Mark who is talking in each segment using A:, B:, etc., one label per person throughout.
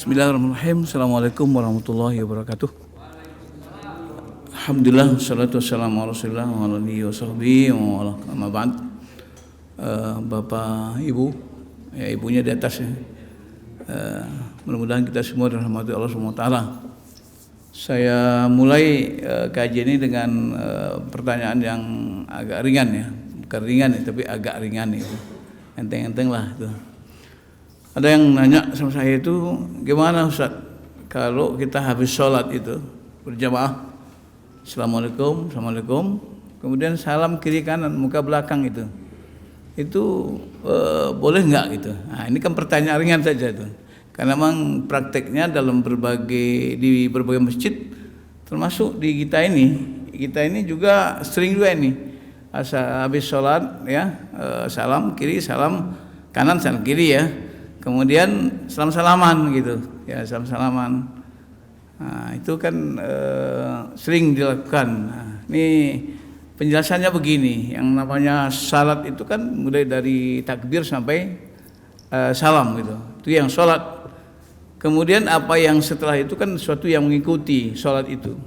A: Bismillahirrahmanirrahim. Assalamualaikum warahmatullahi wabarakatuh. Alhamdulillah, wassalatu wassalamu ala rasulillah wa ala alihi wa sahbihi wa ala amma ba'd. Bapak Ibu, ya ibunya di atas ya. Mudah-mudahan kita semua dirahmati Allah SWT. Saya mulai kajian ini dengan pertanyaan yang agak ringan ya. Bukan ringan ya, tapi agak ringan itu. Enteng-enteng lah itu. Ada yang nanya sama saya itu, gimana Ustaz kalau kita habis sholat itu berjamaah, Assalamualaikum, Assalamualaikum, kemudian salam kiri kanan, muka belakang itu boleh nggak gitu? Nah, ini kan pertanyaan ringan saja itu, karena memang prakteknya di berbagai masjid, termasuk di kita ini juga sering juga ini, habis sholat ya, salam kiri, salam kanan, salam kiri ya. Kemudian salam-salaman gitu, ya salam-salaman. Nah, itu kan sering dilakukan. Nah, ini penjelasannya begini, yang namanya salat itu kan mulai dari takbir sampai salam gitu. Itu yang salat. Kemudian apa yang setelah itu kan sesuatu yang mengikuti salat itu.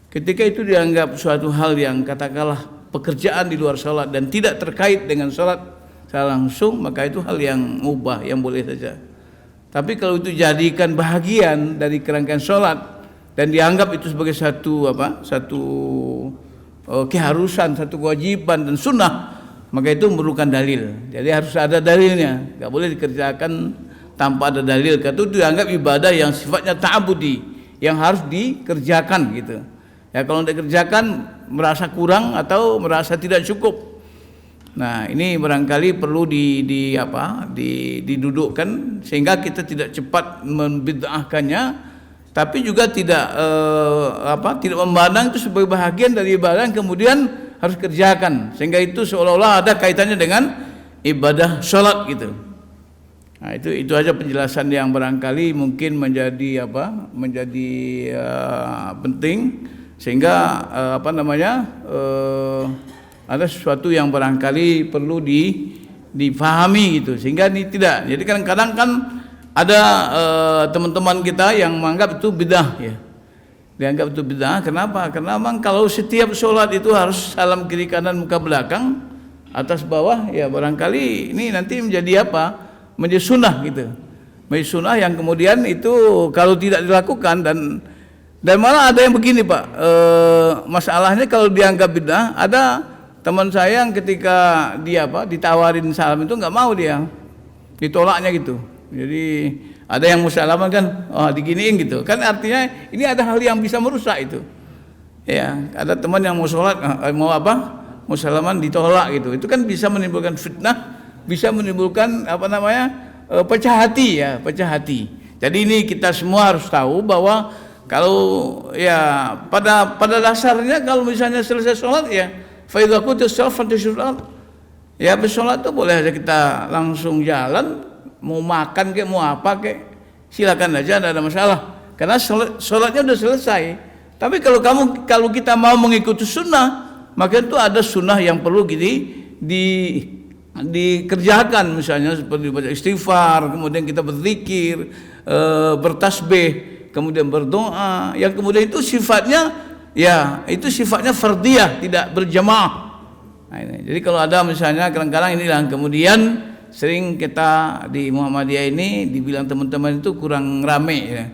A: Ketika itu dianggap suatu hal yang katakanlah pekerjaan di luar salat dan tidak terkait dengan salat langsung, maka itu hal yang mubah, yang boleh saja. Tapi kalau itu jadikan bahagian dari kerangkaian sholat dan dianggap itu sebagai satu keharusan, satu kewajiban dan sunnah, maka itu memerlukan dalil. Jadi harus ada dalilnya, nggak boleh dikerjakan tanpa ada dalil. Karena itu dianggap ibadah yang sifatnya ta'abudi, yang harus dikerjakan gitu. Ya kalau tidak dikerjakan merasa kurang atau merasa tidak cukup. Nah, ini barangkali perlu didudukkan sehingga kita tidak cepat membid'ahkannya, tapi juga tidak memandang itu sebagai bahagian dari ibadah yang kemudian harus kerjakan, sehingga itu seolah-olah ada kaitannya dengan ibadah sholat gitu. Nah, itu aja penjelasan yang barangkali mungkin menjadi penting, sehingga ada sesuatu yang barangkali perlu difahami gitu, sehingga ini tidak. Jadi kadang-kadang kan ada teman-teman kita yang menganggap itu bidah ya. Dianggap itu bidah. Kenapa? Karena memang kalau setiap sholat itu harus salam kiri kanan muka belakang, atas bawah, ya barangkali ini nanti menjadi menjadi sunnah gitu. Menjadi sunnah yang kemudian itu kalau tidak dilakukan dan malah ada yang begini Pak, masalahnya kalau dianggap bidah, ada teman saya yang ketika dia ditawarin salam itu nggak mau, dia ditolaknya gitu. Jadi ada yang musalaman kan, diginiin gitu kan, artinya ini ada hal yang bisa merusak itu. Ya, ada teman yang mau sholat mau salaman ditolak gitu. Itu kan bisa menimbulkan fitnah, bisa menimbulkan pecah hati. Jadi ini kita semua harus tahu bahwa kalau ya pada dasarnya kalau misalnya selesai sholat ya faidah kutus sholat, ya habis sholat tuh boleh aja kita langsung jalan, mau makan mau apa silakan aja, tidak ada masalah, karena sholatnya udah selesai. Tapi kalau kita mau mengikuti sunnah, maka itu ada sunnah yang perlu dikerjakan, misalnya seperti baca istighfar, kemudian kita berzikir, bertasbih, kemudian berdoa, yang kemudian itu sifatnya fardiyah, tidak berjamaah. Nah, ini. Jadi kalau ada misalnya kadang-kadang inilah kemudian sering kita di Muhammadiyah ini dibilang teman-teman itu kurang rame ya.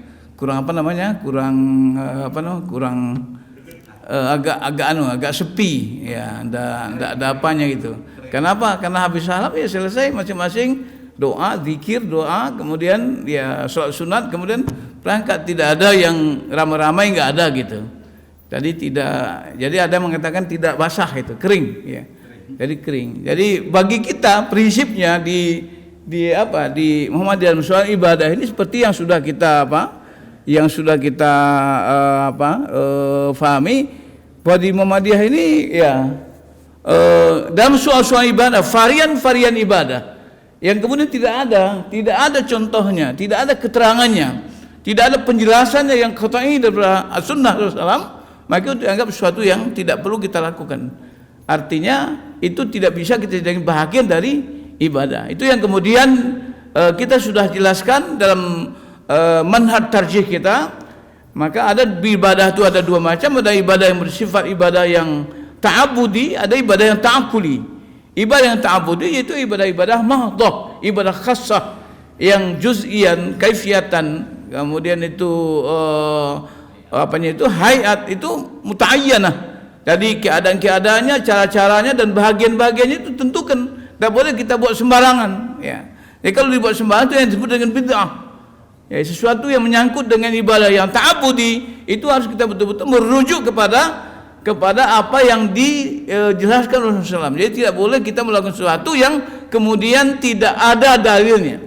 A: Agak sepi ya, enggak ada apanya gitu. Kenapa? Karena habis salam ya selesai, masing-masing doa, zikir, kemudian ya sholat sunat, kemudian berangkat. Tidak ada yang ramai-ramai, enggak ada gitu. Jadi ada yang mengatakan tidak basah, itu kering ya. Jadi kering. Jadi bagi kita prinsipnya di Muhammadiyah Musyawarah ibadah ini seperti yang sudah kita fahami bahwa di Muhammadiyah ini ya dalam soal ibadah varian ibadah yang kemudian tidak ada contohnya, tidak ada keterangannya, tidak ada penjelasannya yang qat'i dari sunnah Rasulullah, maka itu dianggap sesuatu yang tidak perlu kita lakukan. Artinya itu tidak bisa kita jadikan bahagian dari ibadah. Itu yang kemudian kita sudah jelaskan dalam manhaj tarjih kita, maka ada ibadah itu ada dua macam. Ada ibadah yang bersifat ibadah yang ta'abudi, ada ibadah yang ta'akuli. Ibadah yang ta'abudi yaitu ibadah-ibadah mahdhah, ibadah khassah yang juz'ian, kaifiatan, kemudian itu hayat itu muta'ayyanah. Jadi keadaan-keadaannya, cara-caranya dan bahagian-bahagiannya itu tentukan. Tak boleh kita buat sembarangan, ya. Jadi kalau dibuat sembarangan itu yang disebut dengan bid'ah. Ya, sesuatu yang menyangkut dengan ibadah yang ta'abudi itu harus kita betul-betul merujuk kepada apa yang dijelaskan Rasulullah SAW. Jadi tidak boleh kita melakukan sesuatu yang kemudian tidak ada dalilnya.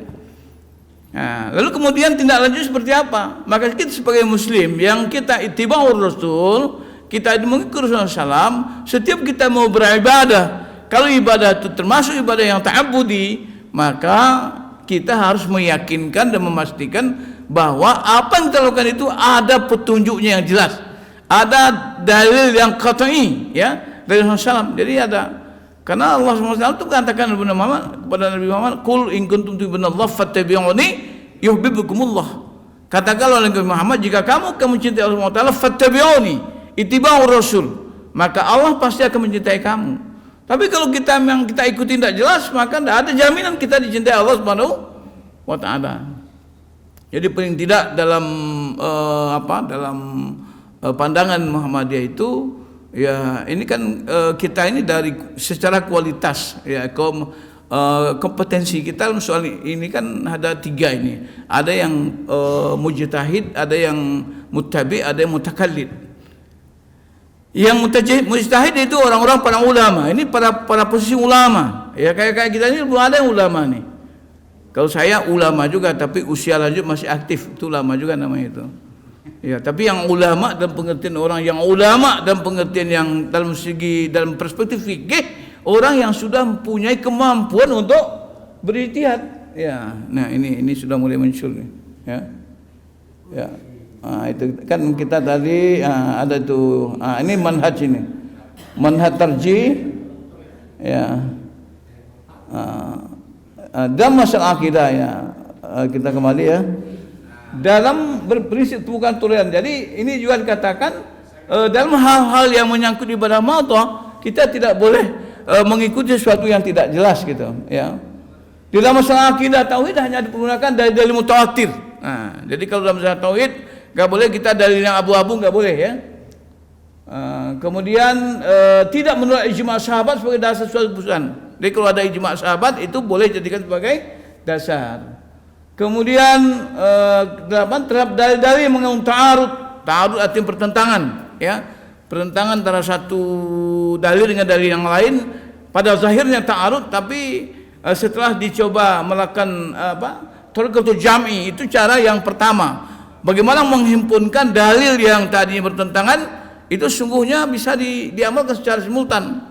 A: Nah, lalu kemudian tindak lanjut seperti apa? Maka kita sebagai muslim yang kita ittiba'ur Rasul, kita mengikuti Rasulullah SAW, setiap kita mau beribadah, kalau ibadah itu termasuk ibadah yang ta'abudi, maka kita harus meyakinkan dan memastikan bahwa apa yang kita lakukan itu ada petunjuknya yang jelas, ada dalil yang qat'i, ya, dari Rasulullah SAW. Jadi ada, karena Allah SWT itu katakan kepada Nabi Muhammad, "Qul in kuntum tuhibbunallah fattabi'uni yuhibbukumullah." Katakanlah oleh Nabi Muhammad, jika kamu mencintai Allah SWT, fattabi'uni, ittiba'ur Rasul, maka Allah pasti akan mencintai kamu. Tapi kalau kita memang kita ikuti tidak jelas, maka tidak ada jaminan kita dicintai Allah Subhanahu wa taala. Jadi paling tidak dalam pandangan Muhammadiyah itu, ya ini kan kita ini dari secara kualitas, ya kompetensi kita soal ini kan ada tiga ini. Ada yang mujtahid, ada yang muttabi, ada yang mutakallid. Yang mujtahid itu orang-orang para ulama. Ini para posisi ulama. Ya kayak kita ini belum ada yang ulama nih. Kalau saya ulama juga tapi usia lanjut masih aktif, itu ulama juga namanya itu. Ya, tapi yang ulama dan pengertian orang yang ulama dan pengertian yang dalam perspektif fikih, orang yang sudah mempunyai kemampuan untuk berijtihad. Ya. Nah, ini sudah mulai muncul nih. Ya. Ya. Itu kan kita tadi ada itu, ini manhaj ini, manhaj tarjih, ya. Dalam masalah akidah, ya, kita kembali, ya, dalam berprinsip bukan toleran. Jadi ini juga dikatakan dalam hal-hal yang menyangkut ibadah mahdhah, kita tidak boleh mengikuti sesuatu yang tidak jelas gitu, ya. Dalam masalah akidah tauhid hanya digunakan dari dalil mutawatir. Jadi kalau dalam masalah tauhid enggak boleh kita dalil yang abu-abu, enggak boleh, ya. Kemudian tidak menolak ijma' sahabat sebagai dasar suatu keputusan. Jadi kalau ada ijma' sahabat itu boleh dijadikan sebagai dasar. Kemudian terhadap dalil-dalil yang mengandung ta'arud artinya pertentangan, ya. Pertentangan antara satu dalil dengan dalil yang lain, pada zahirnya ta'arud, tapi setelah dicoba melakukan tariqatul jam'i, itu cara yang pertama. Bagaimana menghimpunkan dalil yang tadinya bertentangan itu sungguhnya bisa diamalkan secara simultan.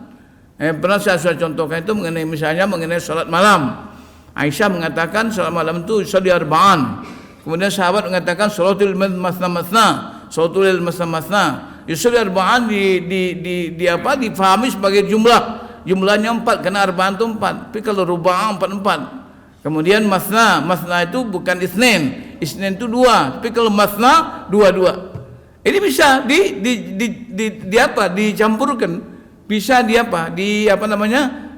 A: Pernah saya contohkan itu mengenai salat malam. Aisyah mengatakan salat malam itu sholli arba'an. Kemudian sahabat mengatakan salatul masna-masna, salatul masna-masna. Yusolli arba'an difahami sebagai jumlahnya 4 karena arba'an itu 4. Tapi kalau ruba'an 4. Kemudian masna itu bukan isnin itu 2, tapi kalau masna 2. Ini bisa dicampurkan, bisa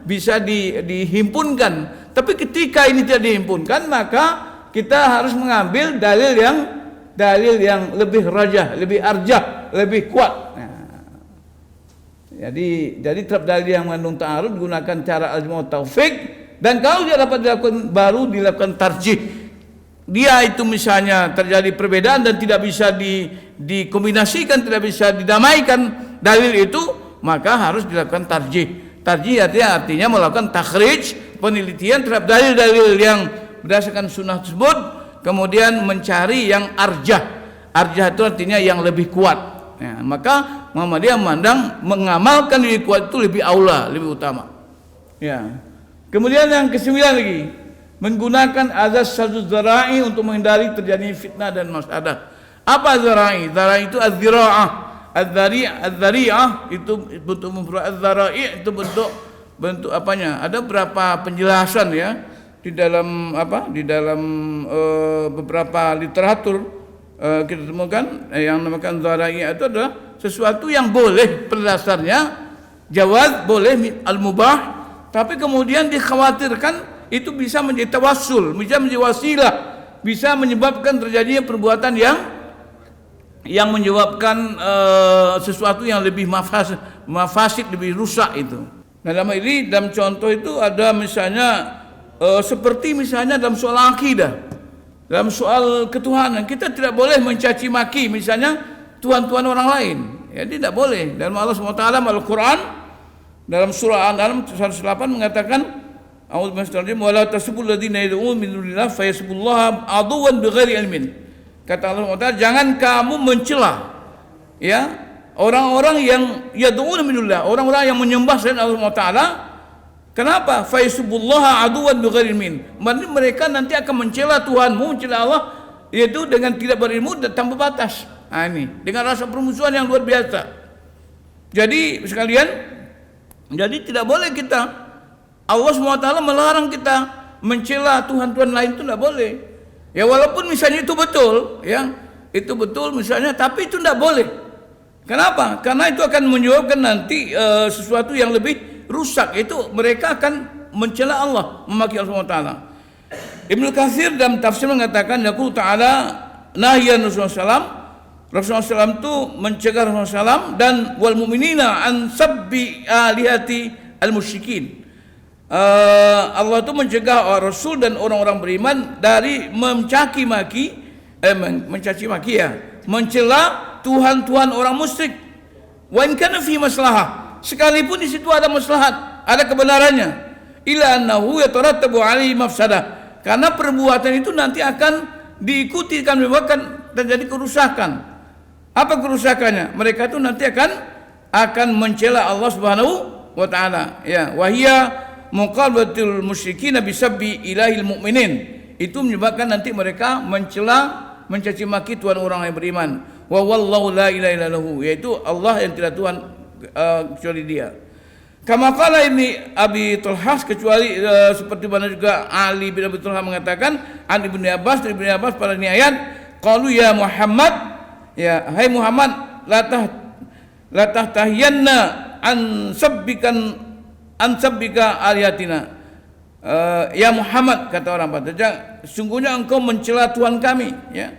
A: bisa dihimpunkan. Tapi ketika ini tidak dihimpunkan, maka kita harus mengambil dalil yang lebih rajah, lebih arjah, lebih kuat. Jadi terhadap dalil yang mengandung ta'arud gunakan cara ajma' taufik. Dan kalau dia dapat dilakukan, baru dilakukan tarjih. Dia itu misalnya terjadi perbedaan dan tidak bisa dikombinasikan, tidak bisa didamaikan dalil itu, maka harus dilakukan tarjih. Tarjih artinya melakukan takhrij, penelitian terhadap dalil-dalil yang berdasarkan sunnah tersebut, kemudian mencari yang arjah. Arjah itu artinya yang lebih kuat. Ya, maka Muhammadiyah memandang mengamalkan lebih kuat itu lebih aula, lebih utama. Ya. Kemudian yang ke-9 lagi, menggunakan azas sadud dzara'i untuk menghindari terjadinya fitnah dan mafsadah. Apa dzara'i? Dzara'i itu az-dzira'ah. Az-dzari'ah itu bentuk mufrad, az-dzara'i itu bentuk apanya? Ada berapa penjelasan, ya. di dalam beberapa literatur kita temukan yang namakan dzara'i itu adalah sesuatu yang boleh pada dasarnya jawaz, boleh al-mubah, tapi kemudian dikhawatirkan itu bisa menjadi tawassul, bisa menjadi wasilah, bisa menyebabkan terjadinya perbuatan yang menyebabkan sesuatu yang lebih mafasid, lebih rusak itu. Nah, dalam contoh itu ada misalnya seperti misalnya dalam soal akidah, dalam soal ketuhanan, kita tidak boleh mencaci maki misalnya tuhan-tuhan orang lain. Ya, tidak boleh. Dalam Allah SWT Al-Quran dalam surah Al-An'am 108 mengatakan a'udzu billahi minasyaitonir rajim wa la tasubul ladzina yad'un min dunillahi fayasbullaha aduwan bighairi ilmin. Kata Allah SWT, jangan kamu mencela ya orang-orang yang yad'un min dunillah, orang-orang yang menyembah selain Allah SWT. Kenapa? Fayasbullaha aduwan bighairi ilmin. Mereka nanti akan mencela Tuhanmu, mencela Allah, yaitu dengan tidak berilmu dan tanpa batas. Nah, ini dengan rasa permusuhan yang luar biasa. Jadi sekalian, jadi tidak boleh kita, Allah SWT melarang kita mencela Tuhan-Tuhan lain, itu tidak boleh. Ya walaupun misalnya itu betul, ya itu betul misalnya, tapi itu tidak boleh. Kenapa? Karena itu akan menyebabkan nanti sesuatu yang lebih rusak, itu mereka akan mencela Allah, memaki Allah SWT. Ibnu Katsir dalam tafsir mengatakan yaqul ta'ala nahyan Rasulullah SAW itu mencegah Rasulullah SAW dan wal mu'minina an sabbi alihati al-musyrikin. Allah itu mencegah Rasul dan orang-orang beriman dari mencaci maki mencela Tuhan-Tuhan orang musyrik. Wa in kana fi maslahah, sekalipun di situ ada maslahat, ada kebenarannya. Ila annahu yatarattabu alaihi mafsadah, karena perbuatan itu nanti akan diikuti, akan menyebabkan terjadi kerusakan. Apa kerusakannya? Mereka itu nanti akan mencela Allah Subhanahu wa taala. Ya, wahia muqabatul musyrikin bisabbi ilahil mu'minin. Itu menyebabkan nanti mereka mencaci maki Tuhan orang yang beriman. Wa wallahu la ilaha illallah, yaitu Allah yang tidak Tuhan kecuali Dia. Kama qala Ibnu Abi Thalhah, kecuali seperti mana juga Ali bin Abi Thalhah mengatakan an Ibnu Abbas, dari Ibnu Abbas pada ini ayat, qalu ya Muhammad, ya hai Muhammad, la tahtahiyanna an sabbika alihatina. Ya Muhammad, kata orang Batak, sungguhnya engkau mencela Tuhan kami, ya.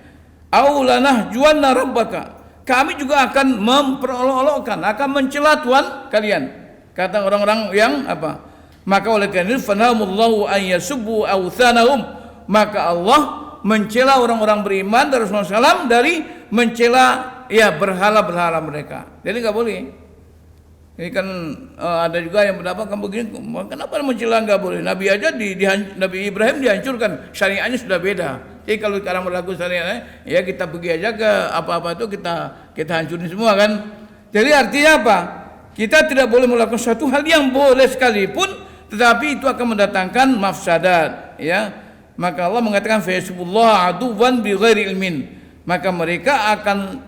A: Au lanah juanna rabbaka, kami juga akan memperolok-olokkan, akan mencela Tuhan kalian, kata orang-orang yang apa. Maka oleh karena itu fanahumullahu an yasubbu awthanahum, maka Allah mencela orang-orang beriman dari Rasulullah SAW dari mencela ya berhala-berhala mereka. Jadi nggak boleh. Ini kan ada juga yang mendapatkan begini, kenapa mencela nggak boleh? Nabi aja Nabi Ibrahim dihancurkan, syariatnya sudah beda. Jadi kalau sekarang berlaku syariatnya, ya kita pergi aja ke apa-apa itu kita hancurin semua kan. Jadi artinya apa? Kita tidak boleh melakukan suatu hal yang boleh sekalipun, tetapi itu akan mendatangkan mafsadat, ya. Maka Allah mengatakan fa aduwan bighairi ilmin, maka mereka akan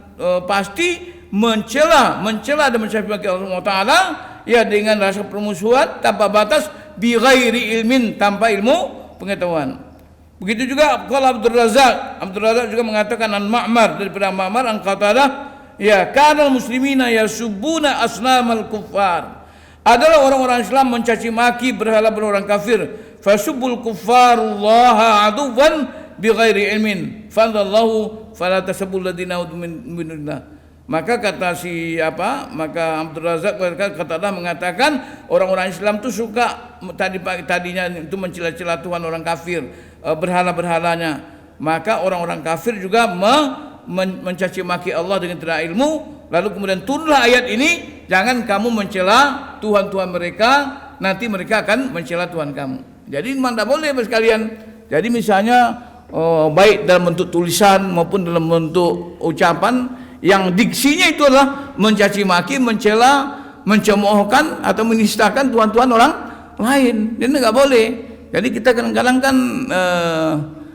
A: pasti mencela dan mencaci maki Allah Taala ya dengan rasa permusuhan tanpa batas, bighairi ilmin, tanpa ilmu pengetahuan. Begitu juga kalau Abdul Razak juga mengatakan an Ma'mar, daripada Ma'mar an Qatadah, ya kana muslimina yasubuna asnamal kuffar, adalah orang-orang Islam mencaci maki berhala-berhala orang kafir. Fasubbul kuffarullaha aduwan bighairi ilmin fadallahu fala tasabbul ladina min dunillah. Maka kata maka Abdul Razak Qatadah mengatakan orang-orang Islam itu suka tadinya itu mencela-cela Tuhan orang kafir, berhala-berhalanya. Maka orang-orang kafir juga mencaci maki Allah dengan tidak ilmu. Lalu kemudian turunlah ayat ini, jangan kamu mencela Tuhan-Tuhan mereka, nanti mereka akan mencela Tuhan kamu. Jadi memang tidak boleh sekalian. Jadi misalnya baik dalam bentuk tulisan maupun dalam bentuk ucapan yang diksinya itu adalah mencaci maki, mencela, mencemoohkan atau menistakan Tuhan-Tuhan orang lain. Ini nggak boleh. Jadi kita kadang-kadang kan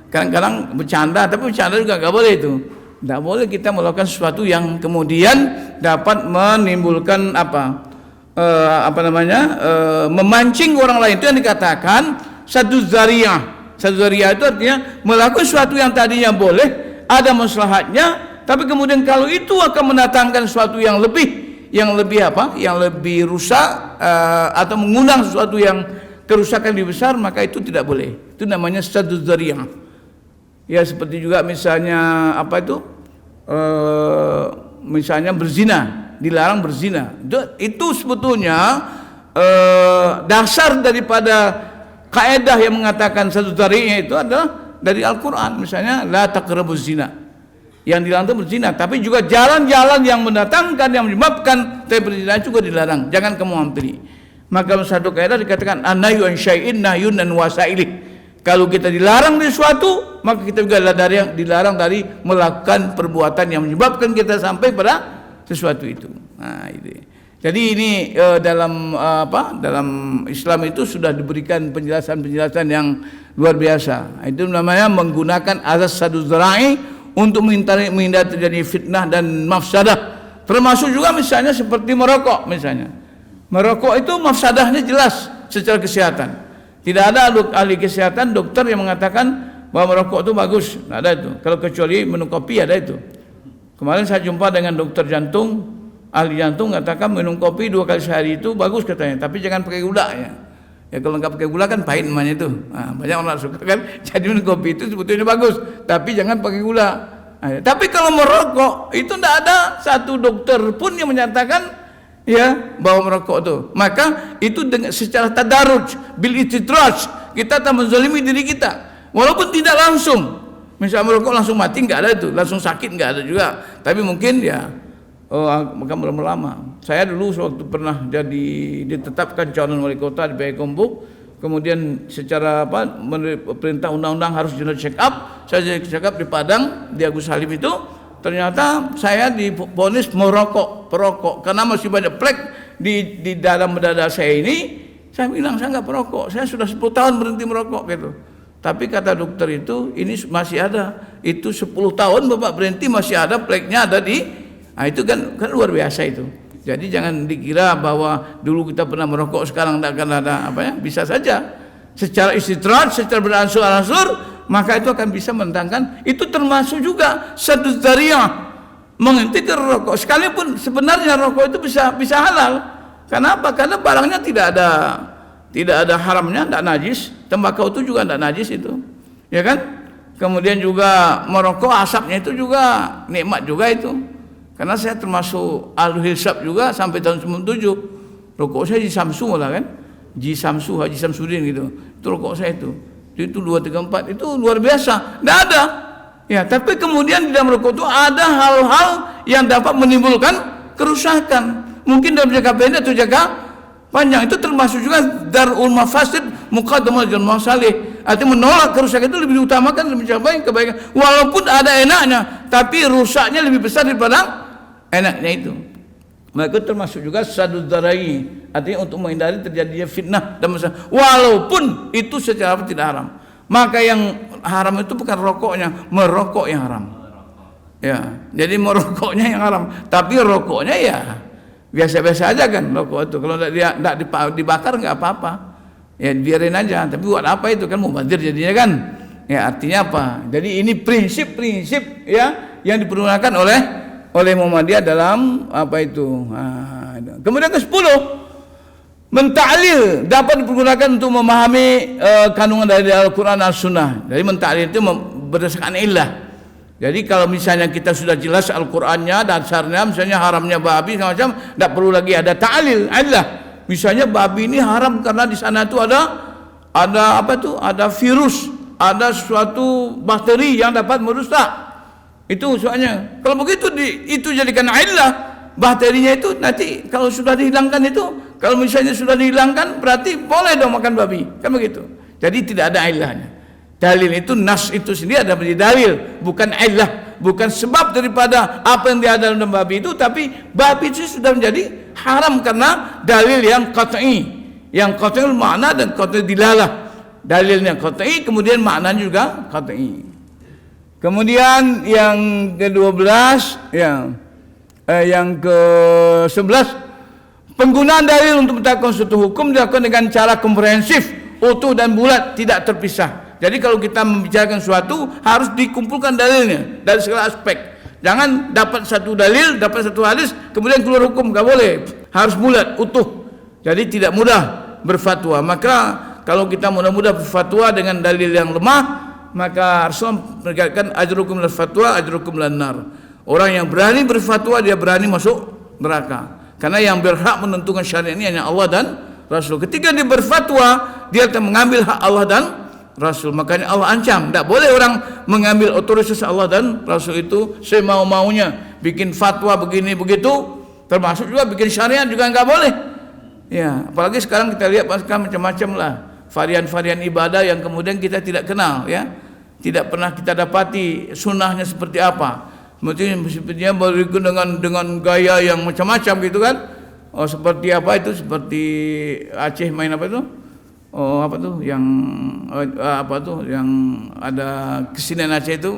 A: kadang-kadang bercanda, tapi bercanda juga nggak boleh itu. Tidak boleh kita melakukan sesuatu yang kemudian dapat menimbulkan memancing orang lain. Itu yang dikatakan satu zariah. Satu zariah itu artinya melakukan sesuatu yang tadinya boleh, ada maslahatnya, tapi kemudian kalau itu akan mendatangkan sesuatu yang lebih apa? Yang lebih rusak atau mengundang sesuatu yang kerusakan lebih besar, maka itu tidak boleh. Itu namanya satu zariah. Ya seperti juga misalnya apa itu? Misalnya berzina, dilarang berzina. Itu sebetulnya dasar daripada kaidah yang mengatakan satu zari'nya itu adalah dari Al-Quran. Misalnya la taqrabuz zina, yang dilarang itu berzina. Tapi juga jalan-jalan yang mendatangkan, yang menyebabkan berzina juga dilarang, jangan kamu hampiri. Maka dalam satu kaidah dikatakan an-nahyu an syai'in nahyun an wasailih. Kalau kita dilarang dari sesuatu, maka kita juga dilarang dari melakukan perbuatan yang menyebabkan kita sampai pada sesuatu itu. Nah, itu. Jadi ini dalam Islam itu sudah diberikan penjelasan-penjelasan yang luar biasa. Itu namanya menggunakan azas sadu zara'i untuk menghindari terjadi fitnah dan mafsadah. Termasuk juga misalnya seperti merokok misalnya. Merokok itu mafsadahnya jelas secara kesehatan. Tidak ada ahli kesehatan dokter yang mengatakan bahwa merokok itu bagus. Tidak ada itu. Kalau kecuali minum kopi ada itu. Kemarin saya jumpa dengan dokter jantung. Ahli jantung mengatakan minum kopi 2 kali sehari itu bagus katanya, tapi jangan pakai gula ya. Ya kalau nggak pakai gula kan pahit namanya itu. Nah, banyak orang suka kan, jadi minum kopi itu sebetulnya bagus, tapi jangan pakai gula. Nah, tapi kalau merokok itu tidak ada satu dokter pun yang menyatakan ya bahwa merokok itu. Maka itu dengan secara tadarruj bil istidraj kita tak menzalimi diri kita, walaupun tidak langsung. Misalnya merokok langsung mati nggak ada itu, langsung sakit nggak ada juga. Tapi mungkin ya maka lama-lama. Saya dulu waktu pernah ditetapkan calon wali kota di Payakumbuh, kemudian secara perintah undang-undang harus general check up. Saya check up di Padang, di Agus Salim itu, ternyata saya divonis perokok karena masih banyak plek di dalam dada saya ini. Saya bilang saya nggak perokok, saya sudah 10 tahun berhenti merokok gitu. Tapi kata dokter itu ini masih ada, itu 10 tahun Bapak berhenti masih ada pleknya ada di. Nah, itu kan luar biasa itu. Jadi jangan dikira bahwa dulu kita pernah merokok sekarang tidak akan ada bisa saja. Secara istidraj, secara beransur-ansur, maka itu akan bisa mendatangkan. Itu termasuk juga satu zariah menghentikan rokok. Sekalipun sebenarnya rokok itu bisa halal. Kenapa? Karena barangnya tidak ada haramnya, tidak najis. Tembakau itu juga tidak najis itu, ya kan? Kemudian juga merokok asapnya itu juga nikmat juga itu. Karena saya termasuk ahli hisab juga sampai tahun 97. Rokok saya Ji Samsu malah kan. Ji Samsu, Haji Samsudin gitu. Itu rokok saya itu. Itu 234 itu luar biasa. Tidak ada. Ya, tapi kemudian di dalam rokok itu ada hal-hal yang dapat menimbulkan kerusakan. Mungkin dalam jangka pendek atau jangka panjang. Itu termasuk juga darul mafasid muqaddamah al masalih. Artinya menolak kerusakan itu lebih diutamakan demi mencapai kebaikan. Walaupun ada enaknya, tapi rusaknya lebih besar daripada enaknya itu. Maka termasuk juga sadu darai, artinya untuk menghindari terjadinya fitnah dan masalah. Walaupun itu secara tidak haram. Maka yang haram itu bukan rokoknya, merokok yang haram. Ya, jadi merokoknya yang haram. Tapi rokoknya ya biasa-biasa aja kan rokok itu. Kalau tidak dibakar nggak apa-apa. Ya biarin aja. Tapi buat apa itu kan mubazir jadinya kan. Ya artinya apa? Jadi ini prinsip-prinsip ya yang dipergunakan oleh Muhammadiyah dalam apa itu. Kemudian ke-10, menta'lil dapat dipergunakan untuk memahami kandungan dari Al-Quran dan Sunnah. Jadi menta'lil itu berdasarkan illah. Jadi kalau misalnya kita sudah jelas Al-Qurannya, dasarnya misalnya haramnya babi macam, tidak perlu lagi ada ta'lil, illah. Misalnya babi ini haram karena di sana itu ada apa tuh? Ada virus, ada suatu bakteri yang dapat merusak. Itu soalnya. Kalau begitu itu jadikan illah, bakterinya itu nanti kalau sudah dihilangkan itu, kalau misalnya sudah dihilangkan berarti boleh dong makan babi. Kan begitu. Jadi tidak ada illahnya. Dalil itu nas itu sendiri ada menjadi dalil, bukan illah, bukan sebab daripada apa yang ada dalam babi itu, tapi babi itu sudah menjadi haram karena dalil yang qat'i. Yang qat'i makna dan qat'i dilalah. Dalilnya qat'i, kemudian maknanya juga qat'i. Kemudian yang ke-12 yang ke-11, penggunaan dalil untuk menetapkan suatu hukum dilakukan dengan cara komprehensif utuh dan bulat, tidak terpisah. Jadi kalau kita membicarakan sesuatu harus dikumpulkan dalilnya dari segala aspek. Jangan dapat satu dalil, dapat satu hadis, kemudian keluar hukum, nggak boleh. Harus bulat, utuh. Jadi tidak mudah berfatwa. Maka kalau kita mudah-mudah berfatwa dengan dalil yang lemah, maka Rasulullah menegaskan ajrukum lal fatwa, ajrukum lan nar. Orang yang berani berfatwa dia berani masuk neraka. Karena yang berhak menentukan syariat ini hanya Allah dan Rasul. Ketika dia berfatwa, dia akan mengambil hak Allah dan Rasul. Makanya Allah ancam, tidak boleh orang mengambil otoritas Allah dan Rasul itu semau-maunya, bikin fatwa begini begitu, termasuk juga bikin syariat juga nggak boleh. Ya, apalagi sekarang kita lihat macam-macam lah varian-varian ibadah yang kemudian kita tidak kenal, ya, tidak pernah kita dapati sunnahnya seperti apa. Sepertinya berikut dengan gaya yang macam-macam gitu kan. Oh, seperti apa itu? Seperti Aceh main apa itu? Oh, apa tuh yang apa tuh yang ada kesenian Aceh itu?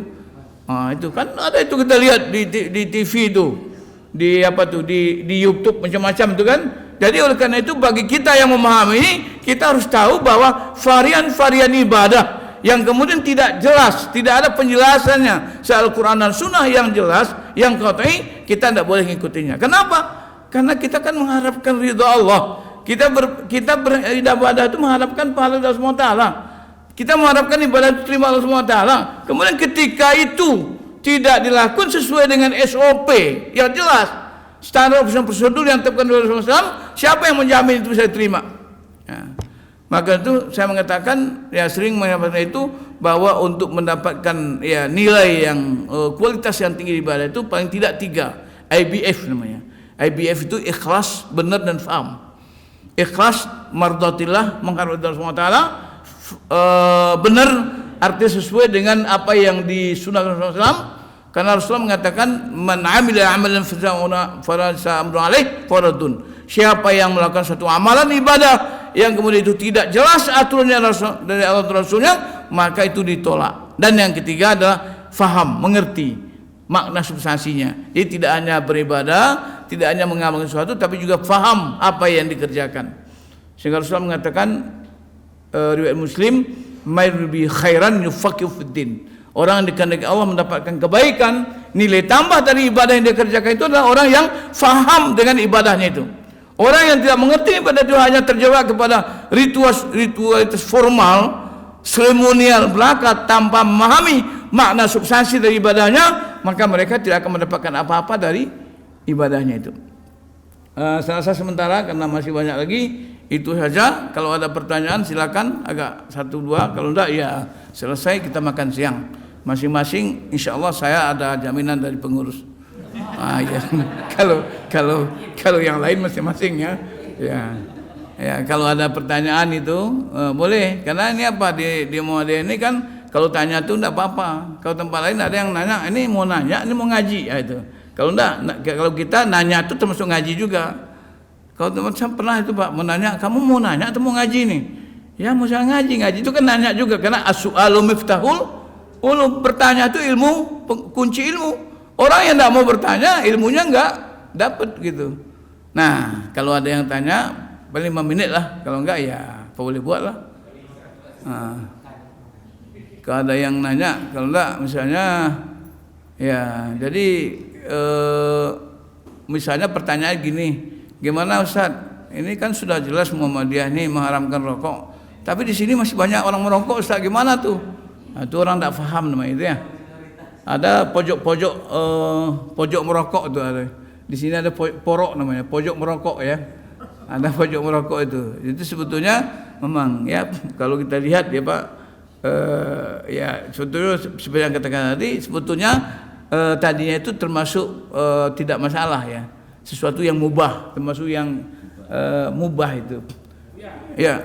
A: Itu kan ada itu kita lihat di TV itu, di apa tuh di YouTube macam-macam itu kan. Jadi oleh karena itu bagi kita yang memahami ini, kita harus tahu bahwa varian-varian ibadah yang kemudian tidak jelas, tidak ada penjelasannya soal Quran dan Sunnah yang jelas, yang qat'i, kita tidak boleh mengikutinya. Kenapa? Karena kita kan mengharapkan ridha Allah. Kita beribadah itu mengharapkan pahala Allah SWT. Kita mengharapkan ibadah itu terima Allah SWT. Kemudian ketika itu tidak dilakukan sesuai dengan SOP yang jelas, standar prosedur yang ditetapkan oleh Rasulullah SAW, siapa yang menjamin itu bisa diterima? Ya. Maka itu saya mengatakan, ya sering menyampaikan itu, bahwa untuk mendapatkan ya nilai yang kualitas yang tinggi di ibadah itu paling tidak 3 IBF namanya. IBF itu ikhlas, benar dan faham. Ikhlas, mardatillah, menghargai Allah SWT, benar artinya sesuai dengan apa yang disunahkan Rasulullah SAW. Karena Rasulullah mengatakan, man amila amalan farasa amru alaih faradun. Siapa yang melakukan suatu amalan ibadah yang kemudian itu tidak jelas aturannya dari Allah dan Rasulnya, maka itu ditolak. Dan yang ketiga adalah faham, mengerti makna substansinya. Jadi tidak hanya beribadah, tidak hanya mengamalkan sesuatu, tapi juga faham apa yang dikerjakan. Sehingga Rasulullah mengatakan, riwayat Muslim, may bi khairan yufaqihu fiddin. Orang yang dikehendaki Allah mendapatkan kebaikan, nilai tambah dari ibadah yang dia kerjakan itu adalah orang yang faham dengan ibadahnya itu. Orang yang tidak mengerti ibadah itu hanya terjebak kepada ritualitas formal, seremonial belaka tanpa memahami makna substansi dari ibadahnya, maka mereka tidak akan mendapatkan apa-apa dari ibadahnya itu. Saya rasa sementara karena masih banyak lagi, itu saja. Kalau ada pertanyaan silakan, agak 1-2, kalau enggak ya selesai kita makan siang. Masing-masing insyaallah saya ada jaminan dari pengurus. Ya. Kalau yang lain masing-masing ya. Ya, kalau ada pertanyaan itu boleh, karena ini apa di Muhammadiyah ini kan kalau tanya tuh enggak apa-apa. Kalau tempat lain ada yang nanya, ini mau nanya, ini mau ngaji, ya itu. Kalau enggak, kalau kita nanya itu termasuk ngaji juga. Kalau teman saya pernah itu Pak menanya, kamu mau nanya atau mau ngaji nih? Ya mau saya ngaji itu kan nanya juga, karena as-su'alu miftahul ulum, bertanya itu ilmu, kunci ilmu. Orang yang tidak mau bertanya ilmunya enggak dapat gitu. Nah kalau ada yang tanya paling 5 menit lah, kalau enggak ya apa boleh buat lah. Kalau ada yang nanya, kalau enggak misalnya ya jadi misalnya pertanyaan gini, gimana Ustaz? Ini kan sudah jelas Muhammadiyah ini mengharamkan rokok, tapi di sini masih banyak orang merokok, Ustaz, gimana tuh? Nah, itu orang tidak paham namanya itu ya. Ada pojok merokok itu ada. Di sini ada porok namanya, pojok merokok ya. Ada pojok merokok itu. Itu sebetulnya memang ya kalau kita lihat ya Pak, ya sebetulnya seperti yang katakan tadi, sebetulnya tadinya itu termasuk tidak masalah ya. Sesuatu yang mubah, termasuk yang mubah itu. Ya.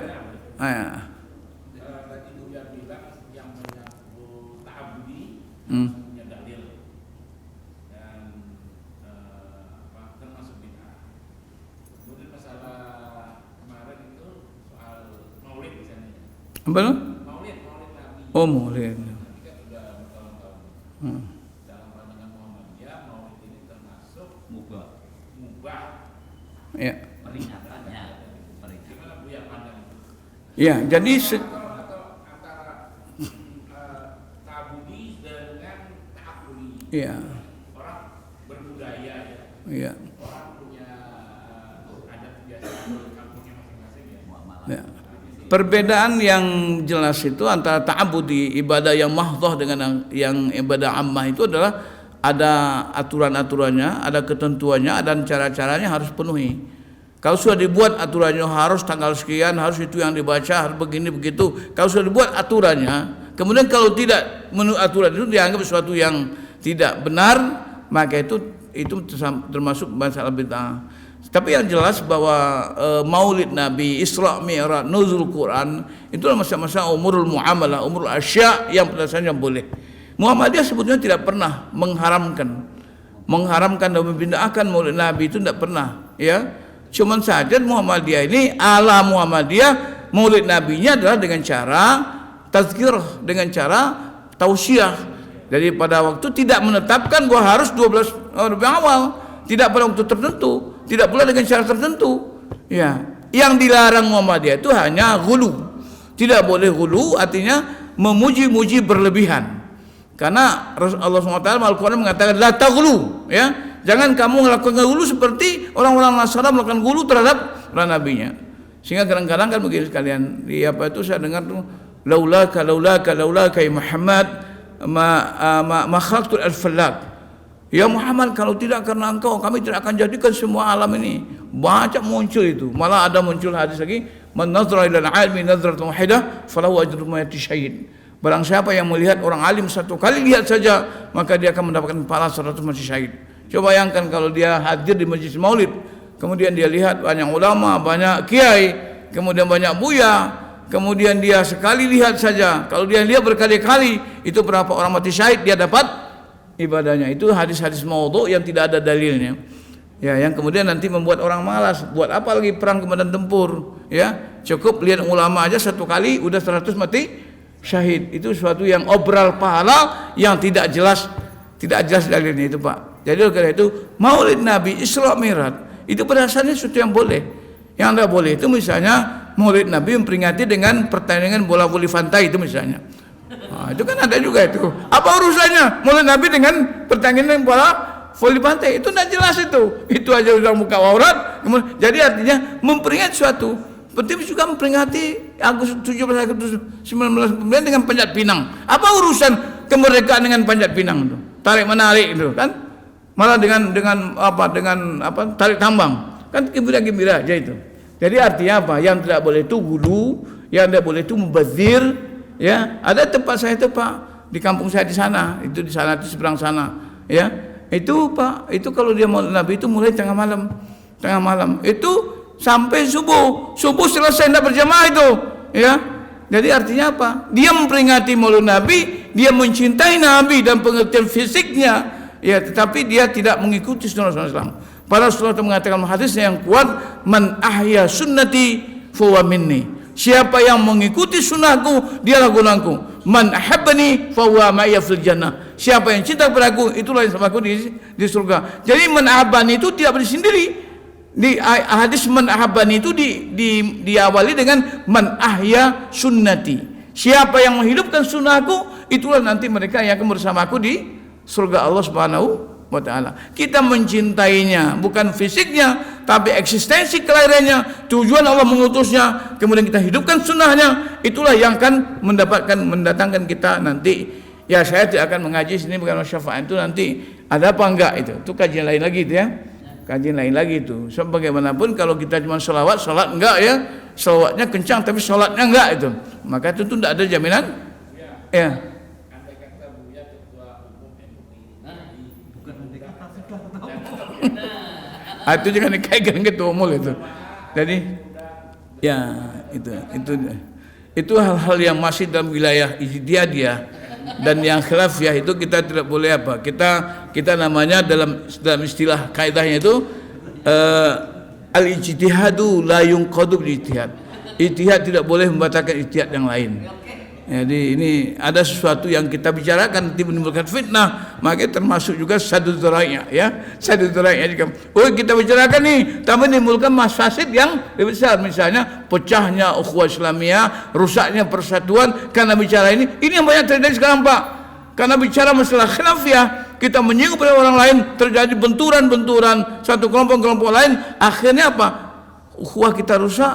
A: Apa lu? Maulid Nabi. Oh, maulid.
B: Dalam pandangan Muhammadiyah, maulid ini termasuk mubah.
A: Ya.
B: Gimana Bu yang pandang?
A: Ya, jadi
B: atau antara ta'abudi dengan ta'akuli.
A: ya,
B: Orang berbudaya ya.
A: ya,
B: Orang punya adat kebiasaan di kampungnya masing-masing ya.
A: ya. Perbedaan yang jelas itu antara ta'abudi ibadah yang mahdhah dengan yang ibadah ammah itu adalah ada aturan-aturannya, ada ketentuannya, dan cara-caranya harus penuhi. Kalau sudah dibuat aturannya harus tanggal sekian, harus itu yang dibaca, harus begini begitu. Kalau sudah dibuat aturannya, kemudian kalau tidak menurut aturan itu dianggap sesuatu yang tidak benar, maka itu termasuk masalah bid'ah. Tapi yang jelas bahwa Maulid Nabi, Isra Mi'raj, nuzul Quran itu adalah masa-masa umurul muamalah, umurul asya yang pada dasarnya boleh. Muhammadiyah sebetulnya tidak pernah mengharamkan dan membid'ahkan Maulid Nabi, itu tidak pernah, ya. Cuman saja Muhammadiyah ini ala Muhammadiyah, Maulid Nabinya adalah dengan cara tazkirah, dengan cara tausiah. Jadi pada waktu tidak menetapkan bahwa harus 12 Rabiul Awal, tidak pada waktu tertentu, tidak pula dengan cara tertentu. Ya, yang dilarang Muhammadiyah itu hanya ghulu. Tidak boleh ghulu, artinya memuji-muji berlebihan. Karena Allah SWT Al-Quran mengatakan la taghlu, ya. Jangan kamu melakukan ghulu seperti orang-orang Nasara melakukan ghulu terhadap nabinya. Sehingga kadang-kadang kan begini sekalian, di apa itu saya dengar tuh laulaka ya Muhammad ma khalaqtul al-falak. Ya Muhammad, kalau tidak karena engkau kami tidak akan jadikan semua alam ini. Banyak muncul itu. Malah ada muncul hadis lagi, man nazara ila al-'ilmi nazratan wahidah falahu ajru mayati syahid. Barang siapa yang melihat orang alim satu kali lihat saja, maka dia akan mendapatkan pahala 100 mati syahid. Coba bayangkan kalau dia hadir di majlis maulid, kemudian dia lihat banyak ulama, banyak kiai, kemudian banyak buya, kemudian dia sekali lihat saja, kalau dia lihat berkali-kali, itu berapa orang mati syahid dia dapat ibadahnya. Itu hadis-hadis maudhu yang tidak ada dalilnya. Ya, yang kemudian nanti membuat orang malas. Buat apa lagi perang komandan tempur? Ya, cukup lihat ulama aja satu kali udah 100 mati syahid. Itu suatu yang obral pahala yang tidak jelas dalilnya itu, Pak. Jadi karena itu Maulid Nabi, Isra Mi'raj itu pada dasarnya sesuatu yang boleh. Yang tidak boleh itu misalnya Maulid Nabi memperingati dengan pertandingan bola voli pantai itu misalnya. Nah, itu kan ada juga itu. Apa urusannya Maulid Nabi dengan pertandingan bola voli pantai? Itu tidak jelas itu. Itu aja sudah muka aurat. Jadi artinya memperingati suatu. Seperti juga memperingati Agustus 17 Agustus 19 dengan Panjat Pinang. Apa urusan kemerdekaan dengan Panjat Pinang itu? Tarik menarik itu kan? Malah dengan tarik tambang. Kan gembira-gembira aja itu. Jadi artinya apa? Yang tidak boleh itu gulu, yang tidak boleh itu mubazir. Ya, ada tempat saya itu Pak, di kampung saya di sana, itu di sana, di seberang sana, ya. Itu Pak, itu kalau dia Maulid Nabi itu mulai tengah malam, itu sampai subuh selesai tidak berjamaah itu, ya. Jadi artinya apa? Dia memperingati Maulid Nabi, dia mencintai Nabi dan pengertian fisiknya, ya, tetapi dia tidak mengikuti sunnah Islam. Para Rasulullah mengatakan hadisnya yang kuat, man ahya sunnati fahuwa minni. Siapa yang mengikuti sunnahku, dialah golonganku. Man ahabbani fahuwa ma'iyya fil jannah. Siapa yang cinta kepadaku, itulah yang sama aku di surga. Jadi man ahabbani itu tidak berdiri sendiri. Di hadis man ahabbani itu diawali dengan man ahya sunnati. Siapa yang menghidupkan sunnahku, itulah nanti mereka yang akan bersamaku di surga Allah Subhanahu wa ta'ala. Kita mencintainya bukan fisiknya, tapi eksistensi kelahirannya, tujuan Allah mengutusnya, kemudian kita hidupkan sunnahnya. Itulah yang akan mendatangkan kita nanti. Ya, saya tidak akan mengaji sini bukan syafaat itu nanti ada apa enggak itu kajian lain lagi itu ya. Kajian lain lagi itu. So, bagaimanapun kalau kita cuma sholat enggak ya, sholatnya kencang tapi sholatnya enggak itu, maka itu tidak ada jaminan. Ya. Itu jangan dikaitkan ketua umum itu. Jadi ya itu hal-hal yang masih dalam wilayah ijtihadiyah dan yang khilafiyah itu kita tidak boleh apa. Kita namanya dalam istilah kaidahnya itu al-ijtihadu la yunqadu bil ijtihad. Ijtihad tidak boleh membatalkan ijtihad yang lain. Jadi ini ada sesuatu yang kita bicarakan nanti menimbulkan fitnah, maka termasuk juga sadud dzara'i ya. Sadud dzara'i juga. Oh, kita bicarakan nih, tapi menimbulkan mafasid yang lebih besar, misalnya pecahnya ukhuwah Islamiyah, rusaknya persatuan karena bicara ini. Ini yang banyak terjadi sekarang, Pak. Karena bicara masalah khilafiyah, kita menyinggung pada orang lain, terjadi benturan-benturan satu kelompok lain, akhirnya apa? Ukhuwah kita rusak,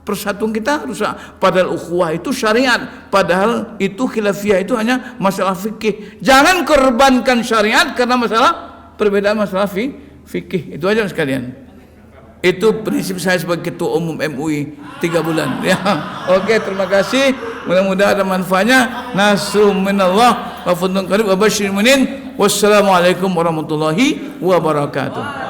A: persatuan kita rusak. Padahal ukhuwah itu syariat, padahal itu khilafiyah itu hanya masalah fikih. Jangan korbankan syariat karena masalah perbedaan masalah fikih. Itu aja sekalian. Itu prinsip saya sebagai ketua umum MUI 3 bulan ya. Oke, terima kasih. Mudah-mudahan ada manfaatnya. Nasrun minallah wa fadlun qarib wa basyiril mu'minin. Wassalamualaikum warahmatullahi wabarakatuh.